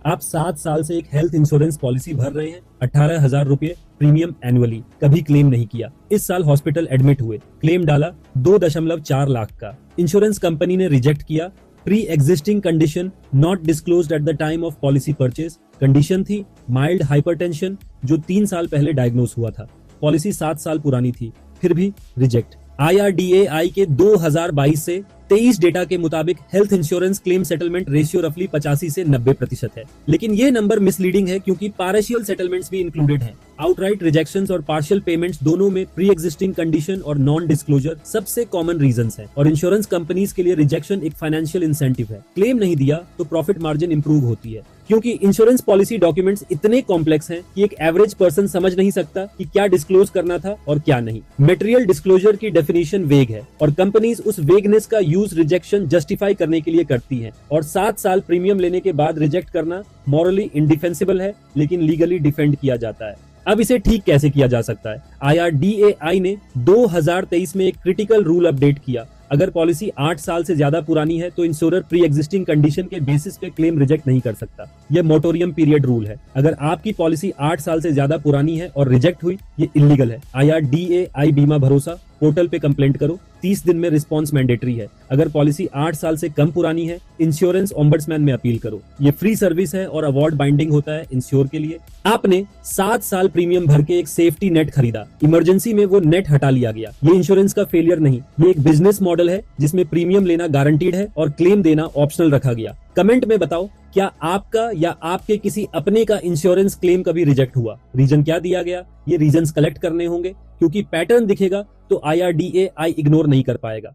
आप 7 साल से एक हेल्थ इंश्योरेंस पॉलिसी भर रहे हैं, 18,000 रुपए प्रीमियम एनुअली, कभी क्लेम नहीं किया। इस साल हॉस्पिटल एडमिट हुए, क्लेम डाला 2.4 लाख का, इंश्योरेंस कंपनी ने रिजेक्ट किया। Pre existing condition not disclosed at the time of policy purchase. Condition थी माइल्ड हाइपरटेंशन, जो 3 साल पहले डायग्नोस हुआ था। पॉलिसी 7 साल पुरानी थी, फिर भी रिजेक्ट। IRDAI के 2022 से 23 डेटा के मुताबिक health insurance claim settlement ratio रफली 85 से 90% है। लेकिन ये नंबर मिसलीडिंग है क्योंकि पार्शियल सेटलमेंट्स भी इंक्लूडेड हैं। आउटराइट रिजेक्शंस और पार्शियल पेमेंट्स दोनों में प्री एग्जिस्टिंग कंडीशन और नॉन डिस्क्लोजर सबसे कॉमन रीजंस हैं। और इंश्योरेंस कंपनीज के लिए रिजेक्शन एक फाइनेंशियल इंसेंटिव है। क्लेम नहीं दिया तो प्रॉफिट मार्जिन इंप्रूव होती है, क्योंकि इंश्योरेंस पॉलिसी डॉक्यूमेंट्स इतने कॉम्प्लेक्स हैं कि एक एवरेज पर्सन समझ नहीं सकता कि क्या डिस्क्लोज करना था और क्या नहीं। मटेरियल डिस्क्लोजर की डेफिनेशन वेग है और कंपनीज उस वेगनेस का यूज रिजेक्शन जस्टिफाई करने के लिए करती हैं। और 7 साल प्रीमियम लेने के बाद रिजेक्ट करना मॉरली इंडिफेंसिबल है, लेकिन लीगली डिफेंड किया जाता है। अब इसे ठीक कैसे किया जा सकता है? IRDAI ने 2023 में एक क्रिटिकल रूल अपडेट किया। अगर पॉलिसी 8 साल से ज्यादा पुरानी है तो इंश्योरर प्री एग्जिस्टिंग कंडीशन के बेसिस पे क्लेम रिजेक्ट नहीं कर सकता। यह मोटोरियम पीरियड रूल है। अगर आपकी पॉलिसी 8 साल से ज्यादा पुरानी है और रिजेक्ट हुई, ये इलीगल है। IRDAI बीमा भरोसा पोर्टल पे कंप्लेंट करो, 30 दिन में रिस्पांस मैंडेटरी है। अगर पॉलिसी 8 साल से कम पुरानी है, इंश्योरेंस ओम्बड्समैन में अपील करो। ये फ्री सर्विस है और अवार्ड बाइंडिंग होता है इंश्योर के लिए। आपने 7 साल प्रीमियम भर के एक सेफ्टी नेट खरीदा, इमरजेंसी में वो नेट हटा लिया गया। ये इंश्योरेंस का फेलियर नहीं, ये एक बिजनेस मॉडल है जिसमें प्रीमियम लेना गारंटीड है और क्लेम देना ऑप्शनल रखा गया। कमेंट में बताओ, क्या आपका या आपके किसी अपने का इंश्योरेंस क्लेम कभी रिजेक्ट हुआ? रीजन क्या दिया गया? ये रीजंस कलेक्ट करने होंगे, क्योंकि पैटर्न दिखेगा तो IRDAI इग्नोर नहीं कर पाएगा।